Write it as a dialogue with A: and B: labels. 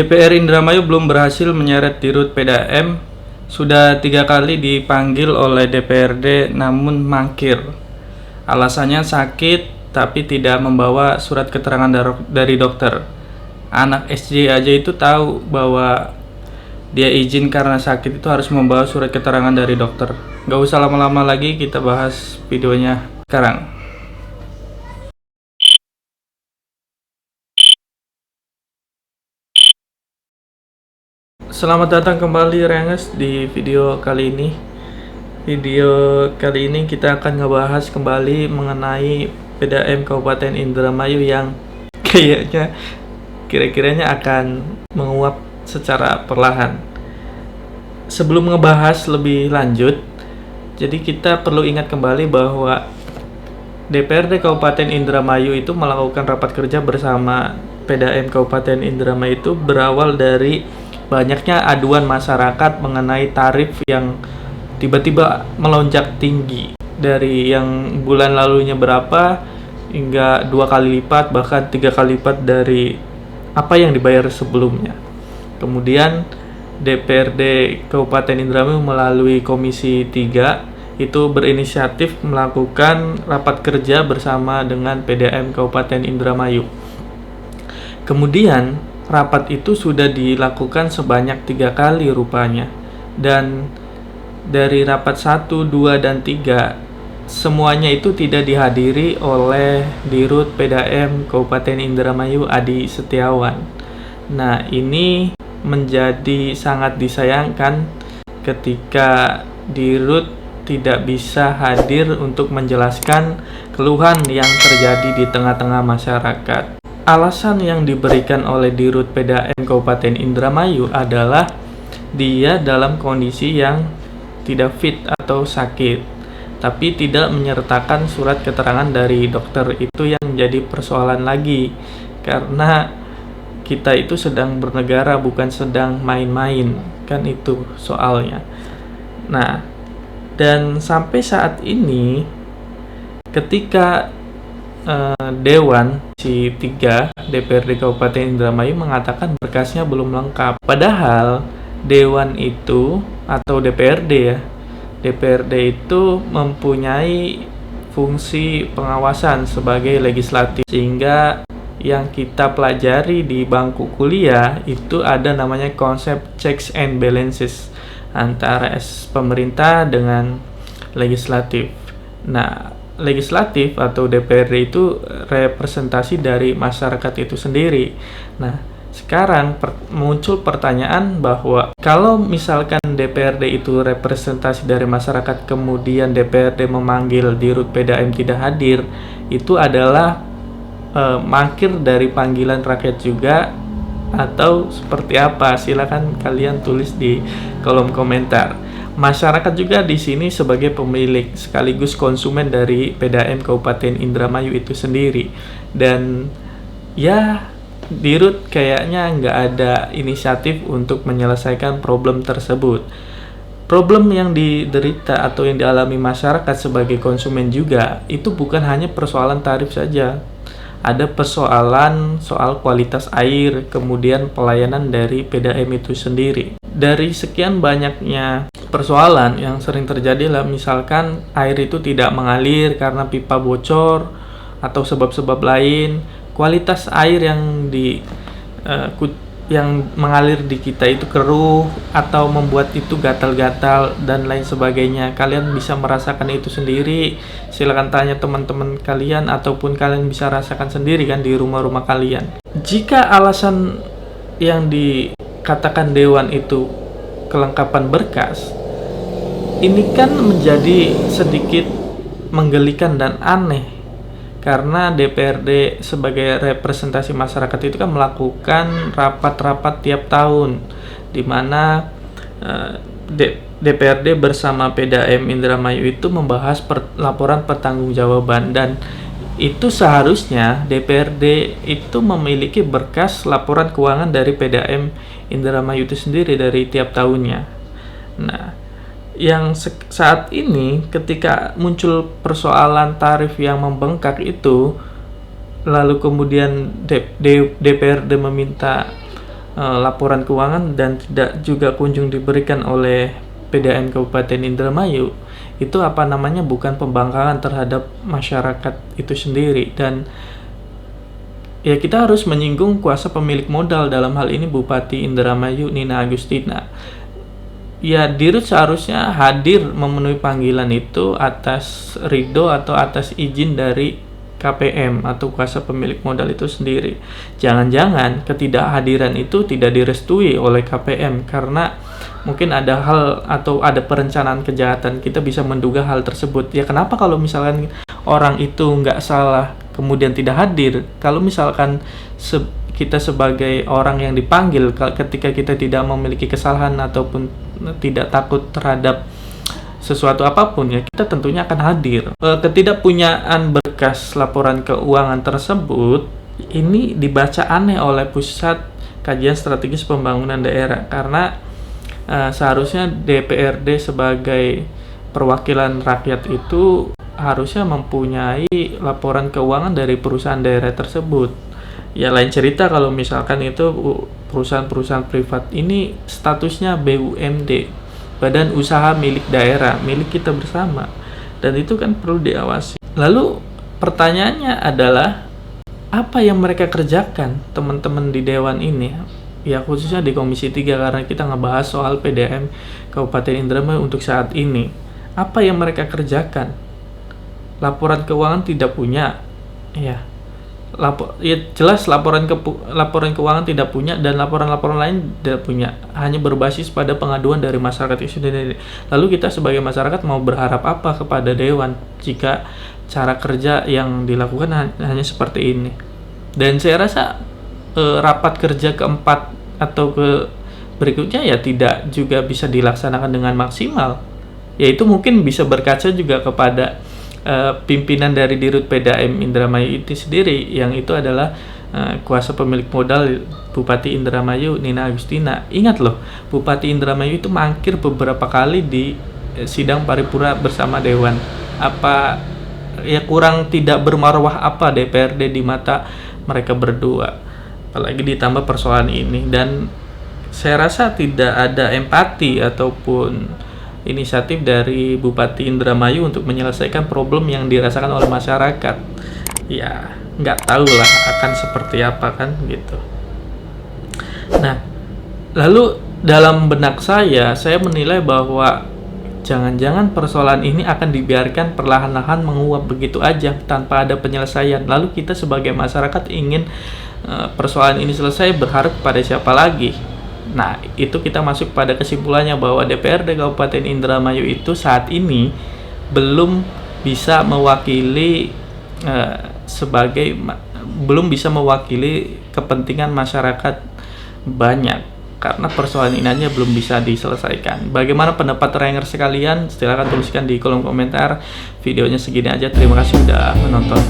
A: DPR Indramayu belum berhasil menyeret Dirut PDAM. Sudah 3 kali dipanggil oleh DPRD namun mangkir. Alasannya sakit tapi tidak membawa surat keterangan dari dokter. Anak SJ aja itu tahu bahwa dia izin karena sakit itu harus membawa surat keterangan dari dokter. Gak usah lama-lama lagi, kita bahas videonya sekarang. Selamat datang kembali Renges di video kali ini. Video kali ini kita akan ngebahas kembali mengenai PDAM Kabupaten Indramayu yang kira-kiranya akan menguap secara perlahan. Sebelum ngebahas lebih lanjut, jadi kita perlu ingat kembali bahwa DPRD Kabupaten Indramayu itu melakukan rapat kerja bersama PDAM Kabupaten Indramayu itu berawal dari banyaknya aduan masyarakat mengenai tarif yang tiba-tiba melonjak tinggi dari yang bulan lalunya berapa hingga 2 kali lipat bahkan 3 kali lipat dari apa yang dibayar sebelumnya. Kemudian DPRD Kabupaten Indramayu melalui Komisi 3 itu berinisiatif melakukan rapat kerja bersama dengan PDAM Kabupaten Indramayu. Kemudian rapat itu sudah dilakukan sebanyak 3 kali rupanya. Dan dari rapat 1, 2, dan 3 semuanya itu tidak dihadiri oleh Dirut PDAM Kabupaten Indramayu Adi Setiawan. Nah, ini menjadi sangat disayangkan ketika Dirut tidak bisa hadir untuk menjelaskan keluhan yang terjadi di tengah-tengah masyarakat. Alasan yang diberikan oleh Dirut PDAM Kabupaten Indramayu adalah dia dalam kondisi yang tidak fit atau sakit, tapi tidak menyertakan surat keterangan dari dokter. Itu yang menjadi persoalan lagi, karena kita itu sedang bernegara, bukan sedang main-main, kan itu soalnya. Nah, dan sampai saat ini ketika Dewan Komisi 3 DPRD Kabupaten Indramayu mengatakan berkasnya belum lengkap. Padahal Dewan itu atau DPRD ya, DPRD itu mempunyai fungsi pengawasan sebagai legislatif, sehingga yang kita pelajari di bangku kuliah itu ada namanya konsep checks and balances antara pemerintah dengan legislatif. Nah, legislatif atau DPRD itu representasi dari masyarakat itu sendiri. Nah, sekarang muncul pertanyaan bahwa kalau misalkan DPRD itu representasi dari masyarakat, kemudian DPRD memanggil Dirut PDAM tidak hadir, itu adalah mangkir dari panggilan rakyat juga atau seperti apa? Silakan kalian tulis di kolom komentar. Masyarakat juga di sini sebagai pemilik sekaligus konsumen dari PDAM Kabupaten Indramayu itu sendiri. Dan ya, Dirut kayaknya nggak ada inisiatif untuk menyelesaikan problem tersebut. Problem yang diderita atau yang dialami masyarakat sebagai konsumen juga itu bukan hanya persoalan tarif saja. Ada persoalan soal kualitas air, kemudian pelayanan dari PDAM itu sendiri. Dari sekian banyaknya persoalan yang sering terjadi lah, misalkan air itu tidak mengalir karena pipa bocor atau sebab-sebab lain, kualitas air yang mengalir di kita itu keruh atau membuat itu gatal-gatal dan lain sebagainya. Kalian bisa merasakan itu sendiri. Silakan tanya teman-teman kalian ataupun kalian bisa rasakan sendiri kan di rumah-rumah kalian. Jika alasan yang dikatakan Dewan itu kelengkapan berkas, ini kan menjadi sedikit menggelikan dan aneh. Karena DPRD sebagai representasi masyarakat itu kan melakukan rapat-rapat tiap tahun, di mana DPRD bersama PDAM Indramayu itu membahas laporan pertanggungjawaban, dan itu seharusnya DPRD itu memiliki berkas laporan keuangan dari PDAM Indramayu itu sendiri dari tiap tahunnya. Nah, yang saat ini ketika muncul persoalan tarif yang membengkak itu, lalu kemudian DPRD meminta laporan keuangan dan tidak juga kunjung diberikan oleh PDAM Kabupaten Indramayu, itu bukan pembangkangan terhadap masyarakat itu sendiri. Dan ya, kita harus menyinggung kuasa pemilik modal, dalam hal ini Bupati Indramayu Nina Agustina. Ya, Dirut seharusnya hadir memenuhi panggilan itu atas ridho atau atas izin dari KPM atau kuasa pemilik modal itu sendiri. Jangan-jangan ketidakhadiran itu tidak direstui oleh KPM karena mungkin ada hal atau ada perencanaan kejahatan. Kita bisa menduga hal tersebut. Ya, kenapa kalau misalkan orang itu nggak salah kemudian tidak hadir? Kalau misalkan kita sebagai orang yang dipanggil, ketika kita tidak memiliki kesalahan ataupun tidak takut terhadap sesuatu apapun, ya kita tentunya akan hadir. Ketidakpunyaan berkas laporan keuangan tersebut ini dibaca aneh oleh Pusat Kajian Strategis Pembangunan Daerah, karena seharusnya DPRD sebagai perwakilan rakyat itu harusnya mempunyai laporan keuangan dari perusahaan daerah tersebut. Ya, lain cerita kalau misalkan itu perusahaan-perusahaan privat ini statusnya BUMD, Badan Usaha Milik Daerah, milik kita bersama, dan itu kan perlu diawasi. Lalu pertanyaannya adalah, apa yang mereka kerjakan teman-teman di Dewan ini? Ya, khususnya di Komisi 3, karena kita ngebahas soal PDAM Kabupaten Indramayu untuk saat ini. Apa yang mereka kerjakan? Laporan keuangan tidak punya, ya jelas laporan keuangan tidak punya, dan laporan-laporan lain tidak punya, hanya berbasis pada pengaduan dari masyarakat itu sendiri. Lalu kita sebagai masyarakat mau berharap apa kepada Dewan jika cara kerja yang dilakukan hanya seperti ini? Dan saya rasa rapat kerja keempat atau berikutnya ya tidak juga bisa dilaksanakan dengan maksimal. Yaitu mungkin bisa berkaca juga kepada pimpinan dari Dirut PDAM Indramayu itu sendiri, yang itu adalah kuasa pemilik modal Bupati Indramayu Nina Agustina. Ingat loh, Bupati Indramayu itu mangkir beberapa kali di sidang paripurna bersama Dewan. Apa ya, kurang tidak bermarwah apa DPRD di mata mereka berdua? Apalagi ditambah persoalan ini, dan saya rasa tidak ada empati ataupun inisiatif dari Bupati Indramayu untuk menyelesaikan problem yang dirasakan oleh masyarakat. Ya, nggak tahu lah akan seperti apa kan gitu. Nah, lalu dalam benak saya menilai bahwa jangan-jangan persoalan ini akan dibiarkan perlahan-lahan menguap begitu aja tanpa ada penyelesaian. Lalu kita sebagai masyarakat ingin persoalan ini selesai, berharap pada siapa lagi? Nah, itu kita masuk pada kesimpulannya bahwa DPRD Kabupaten Indramayu itu saat ini belum bisa mewakili belum bisa mewakili kepentingan masyarakat banyak, karena persoalan ini aja belum bisa diselesaikan. Bagaimana pendapat Ranger sekalian? Silahkan tuliskan di kolom komentar. Videonya segini aja. Terima kasih sudah menonton.